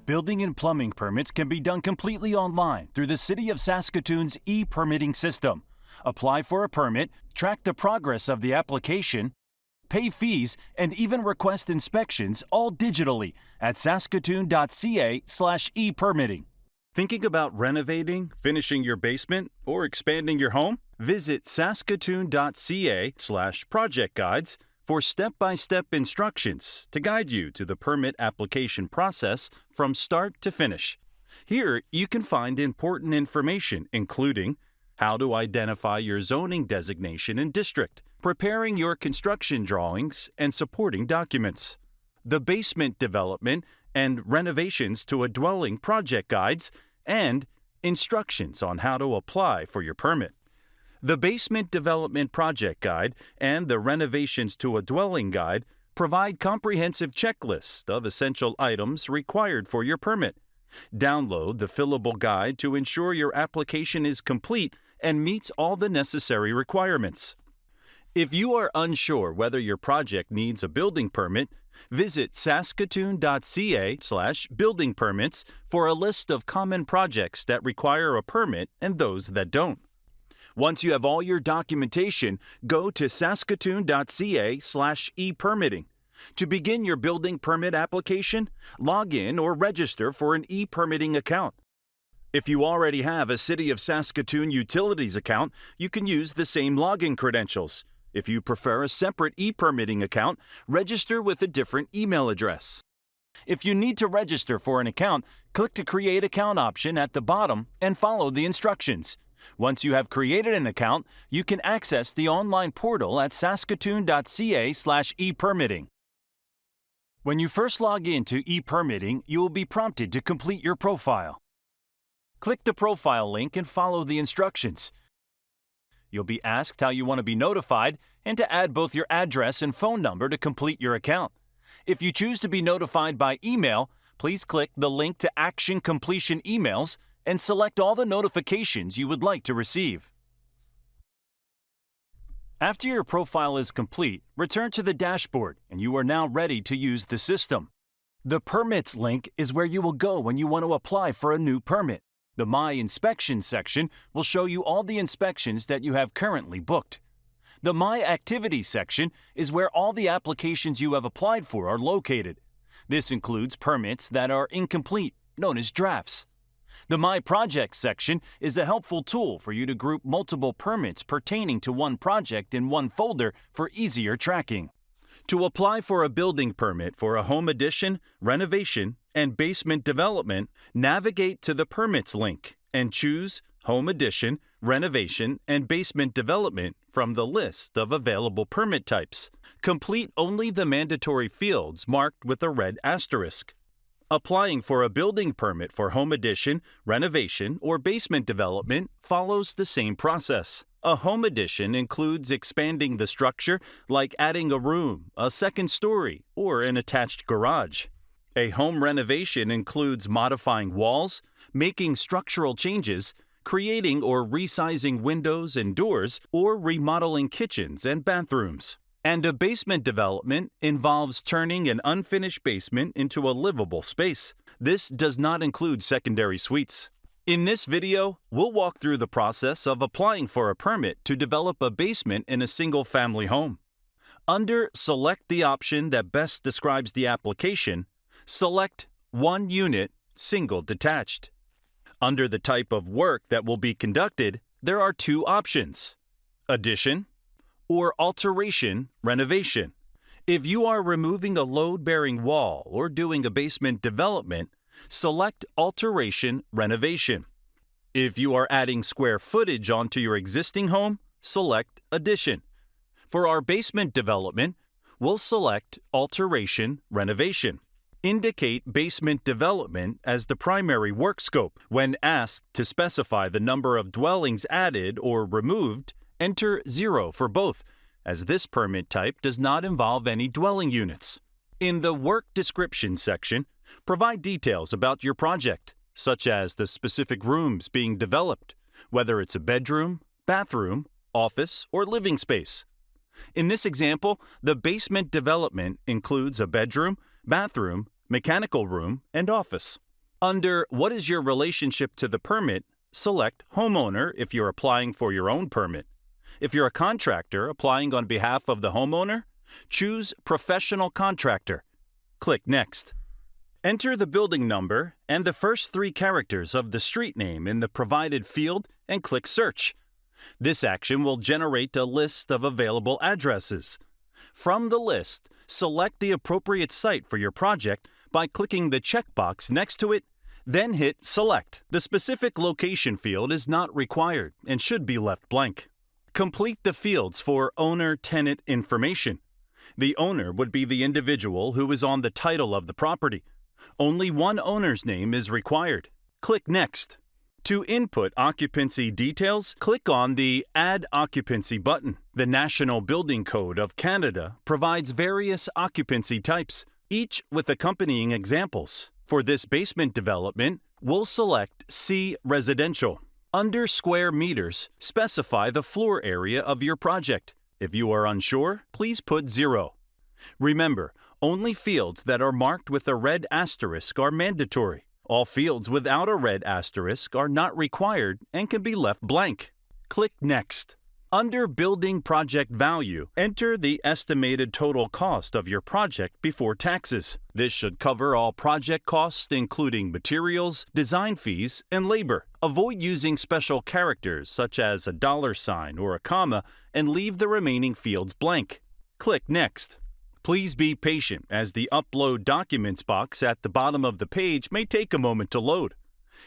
Building and plumbing permits can be done completely online through the City of Saskatoon's e-permitting system. Apply for a permit, track the progress of the application, pay fees, and even request inspections all digitally at saskatoon.ca/e-permitting. Thinking about renovating, finishing your basement, or expanding your home? Visit saskatoon.ca/project guides for step-by-step instructions to guide you to the permit application process from start to finish. Here, you can find important information, including how to identify your zoning designation and district, preparing your construction drawings and supporting documents, the basement development and renovations to a dwelling project guides, and instructions on how to apply for your permit. The Basement Development Project Guide and the Renovations to a Dwelling Guide provide comprehensive checklists of essential items required for your permit. Download the fillable guide to ensure your application is complete and meets all the necessary requirements. If you are unsure whether your project needs a building permit, visit saskatoon.ca/building permits for a list of common projects that require a permit and those that don't. Once you have all your documentation, go to saskatoon.ca/e-permitting. To begin your building permit application, log in or register for an e-permitting account. If you already have a City of Saskatoon utilities account, you can use the same login credentials. If you prefer a separate e-permitting account, register with a different email address. If you need to register for an account, click the Create Account option at the bottom and follow the instructions. Once you have created an account, you can access the online portal at saskatoon.ca/e-permitting. When you first log into e-permitting, you will be prompted to complete your profile. Click the profile link and follow the instructions. You'll be asked how you want to be notified and to add both your address and phone number to complete your account. If you choose to be notified by email, please click the link to Action Completion Emails and select all the notifications you would like to receive. After your profile is complete, return to the dashboard and you are now ready to use the system. The Permits link is where you will go when you want to apply for a new permit. The My Inspections section will show you all the inspections that you have currently booked. The My Activities section is where all the applications you have applied for are located. This includes permits that are incomplete, known as drafts. The My Projects section is a helpful tool for you to group multiple permits pertaining to one project in one folder for easier tracking. To apply for a building permit for a home addition, renovation, and basement development, navigate to the Permits link and choose Home Addition, Renovation, and Basement Development from the list of available permit types. Complete only the mandatory fields marked with a red asterisk. Applying for a building permit for home addition, renovation, or basement development follows the same process. A home addition includes expanding the structure, like adding a room, a second story, or an attached garage. A home renovation includes modifying walls, making structural changes, creating or resizing windows and doors, or remodeling kitchens and bathrooms. And a basement development involves turning an unfinished basement into a livable space. This does not include secondary suites. In this video, we'll walk through the process of applying for a permit to develop a basement in a single-family home. Under Select the option that best describes the application, select One Unit, Single Detached. Under the type of work that will be conducted, there are two options: Addition or Alteration Renovation. If you are removing a load-bearing wall or doing a basement development, select Alteration Renovation. If you are adding square footage onto your existing home, select Addition. For our basement development, we'll select Alteration Renovation. Indicate basement development as the primary work scope. When asked to specify the number of dwellings added or removed, enter 0 for both, as this permit type does not involve any dwelling units. In the Work Description section, provide details about your project, such as the specific rooms being developed, whether it's a bedroom, bathroom, office, or living space. In this example, the basement development includes a bedroom, bathroom, mechanical room, and office. Under What is your relationship to the permit, select Homeowner if you're applying for your own permit. If you're a contractor applying on behalf of the homeowner, choose Professional Contractor. Click Next. Enter the building number and the first 3 characters of the street name in the provided field and click Search. This action will generate a list of available addresses. From the list, select the appropriate site for your project by clicking the checkbox next to it, then hit Select. The specific location field is not required and should be left blank. Complete the fields for owner-tenant information. The owner would be the individual who is on the title of the property. Only one owner's name is required. Click Next. To input occupancy details, click on the Add Occupancy button. The National Building Code of Canada provides various occupancy types, each with accompanying examples. For this basement development, we'll select C Residential. Under Square Meters, specify the floor area of your project. If you are unsure, please put 0. Remember, only fields that are marked with a red asterisk are mandatory. All fields without a red asterisk are not required and can be left blank. Click Next. Under Building Project Value, enter the estimated total cost of your project before taxes. This should cover all project costs, including materials, design fees, and labor. Avoid using special characters such as a $ or a comma and leave the remaining fields blank. Click Next. Please be patient, as the Upload Documents box at the bottom of the page may take a moment to load.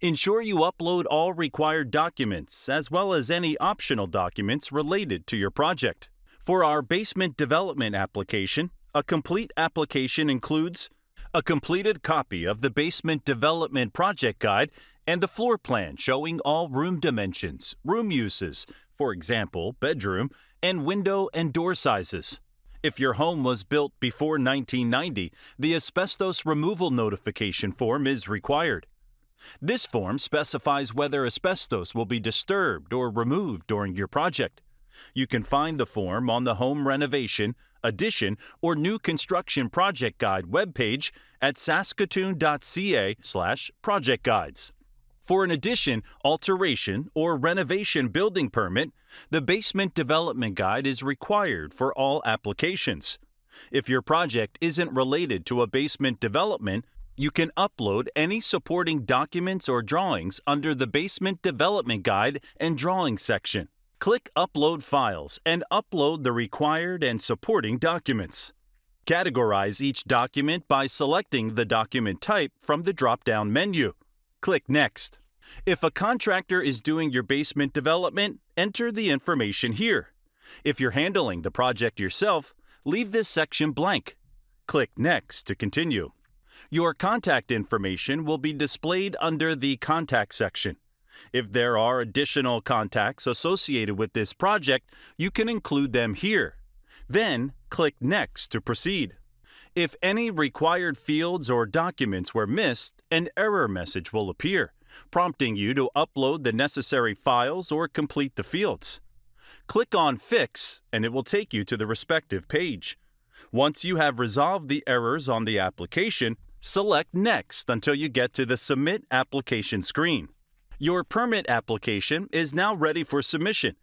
Ensure you upload all required documents, as well as any optional documents related to your project. For our basement development application, a complete application includes a completed copy of the Basement Development Project Guide and the floor plan showing all room dimensions, room uses, for example, bedroom, and window and door sizes. If your home was built before 1990, the asbestos removal notification form is required. This form specifies whether asbestos will be disturbed or removed during your project. You can find the form on the Home Renovation, Addition, or New Construction Project Guide webpage at saskatoon.ca/project guides. For an addition, alteration, or renovation building permit, the Basement Development Guide is required for all applications. If your project isn't related to a basement development, you can upload any supporting documents or drawings under the Basement Development Guide and Drawing section. Click Upload Files and upload the required and supporting documents. Categorize each document by selecting the document type from the drop-down menu. Click Next. If a contractor is doing your basement development, enter the information here. If you're handling the project yourself, leave this section blank. Click Next to continue. Your contact information will be displayed under the Contact section. If there are additional contacts associated with this project, you can include them here. Then, click Next to proceed. If any required fields or documents were missed, an error message will appear, prompting you to upload the necessary files or complete the fields. Click on Fix, and it will take you to the respective page. Once you have resolved the errors on the application, select Next until you get to the Submit Application screen. Your permit application is now ready for submission.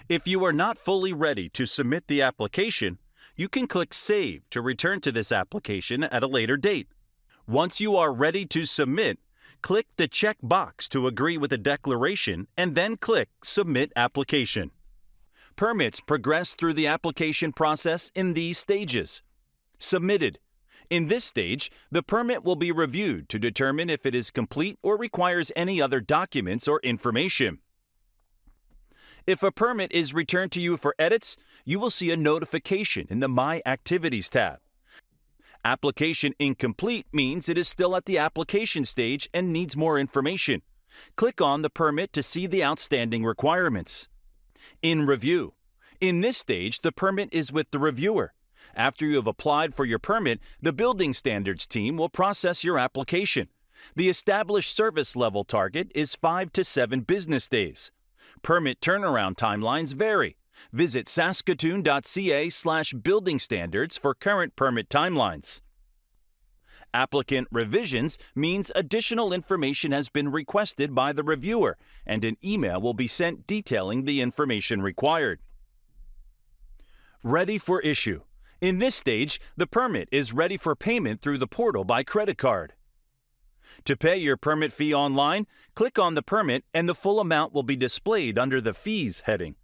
If you are not fully ready to submit the application, you can click Save to return to this application at a later date. Once you are ready to submit, click the check box to agree with the declaration and then click Submit Application. Permits progress through the application process in these stages. Submitted. In this stage, the permit will be reviewed to determine if it is complete or requires any other documents or information. If a permit is returned to you for edits, you will see a notification in the My Activities tab. Application incomplete means it is still at the application stage and needs more information. Click on the permit to see the outstanding requirements. In review. In this stage, the permit is with the reviewer. After you have applied for your permit, the Building Standards team will process your application. The established service level target is 5 to 7 business days. Permit turnaround timelines vary. Visit saskatoon.ca/building standards for current permit timelines. Applicant revisions means additional information has been requested by the reviewer, and an email will be sent detailing the information required. Ready for issue. In this stage, the permit is ready for payment through the portal by credit card. To pay your permit fee online, click on the permit and the full amount will be displayed under the Fees heading.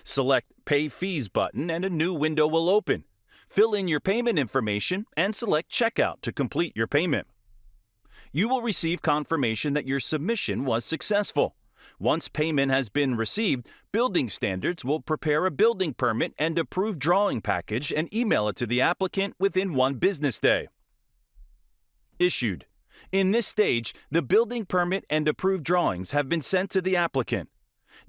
Select Pay Fees button and a new window will open. Fill in your payment information and select Checkout to complete your payment. You will receive confirmation that your submission was successful. Once payment has been received, Building Standards will prepare a building permit and approved drawing package and email it to the applicant within 1 business day. Issued. In this stage, the building permit and approved drawings have been sent to the applicant.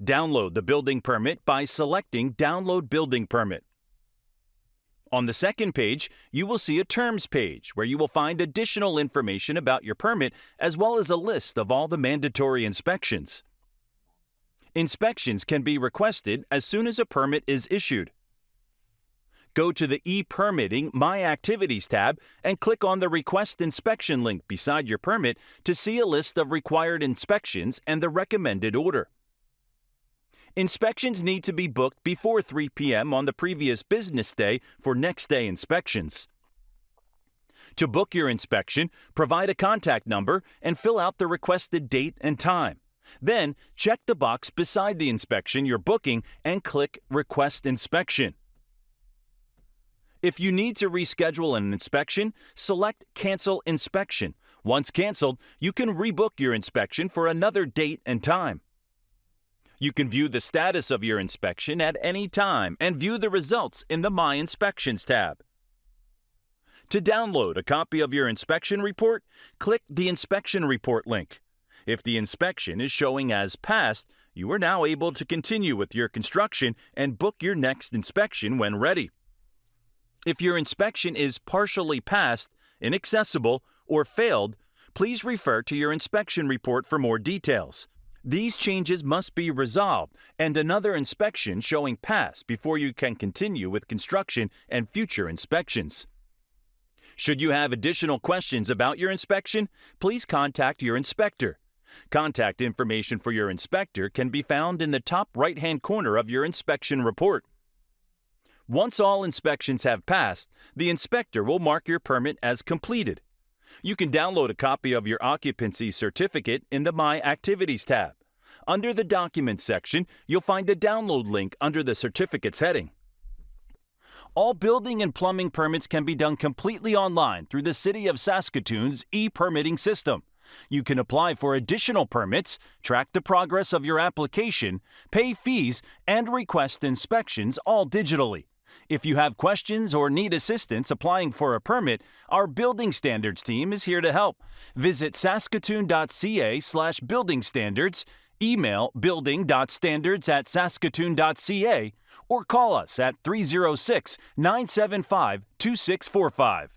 Download the building permit by selecting Download Building Permit. On the second page, you will see a Terms page where you will find additional information about your permit as well as a list of all the mandatory inspections. Inspections can be requested as soon as a permit is issued. Go to the e-Permitting My Activities tab and click on the Request Inspection link beside your permit to see a list of required inspections and the recommended order. Inspections need to be booked before 3 p.m. on the previous business day for next day inspections. To book your inspection, provide a contact number and fill out the requested date and time. Then, check the box beside the inspection you're booking and click Request Inspection. If you need to reschedule an inspection, select Cancel Inspection. Once canceled, you can rebook your inspection for another date and time. You can view the status of your inspection at any time and view the results in the My Inspections tab. To download a copy of your inspection report, click the Inspection Report link. If the inspection is showing as passed, you are now able to continue with your construction and book your next inspection when ready. If your inspection is partially passed, inaccessible, or failed, please refer to your inspection report for more details. These changes must be resolved and another inspection showing pass before you can continue with construction and future inspections. Should you have additional questions about your inspection, please contact your inspector. Contact information for your inspector can be found in the top right-hand corner of your inspection report. Once all inspections have passed, the inspector will mark your permit as completed. You can download a copy of your occupancy certificate in the My Activities tab. Under the Documents section, you'll find a download link under the Certificates heading. All building and plumbing permits can be done completely online through the City of Saskatoon's e-permitting system. You can apply for additional permits, track the progress of your application, pay fees, and request inspections all digitally. If you have questions or need assistance applying for a permit, our Building Standards team is here to help. Visit saskatoon.ca/building standards, email building.standards@saskatoon.ca, or call us at 306-975-2645.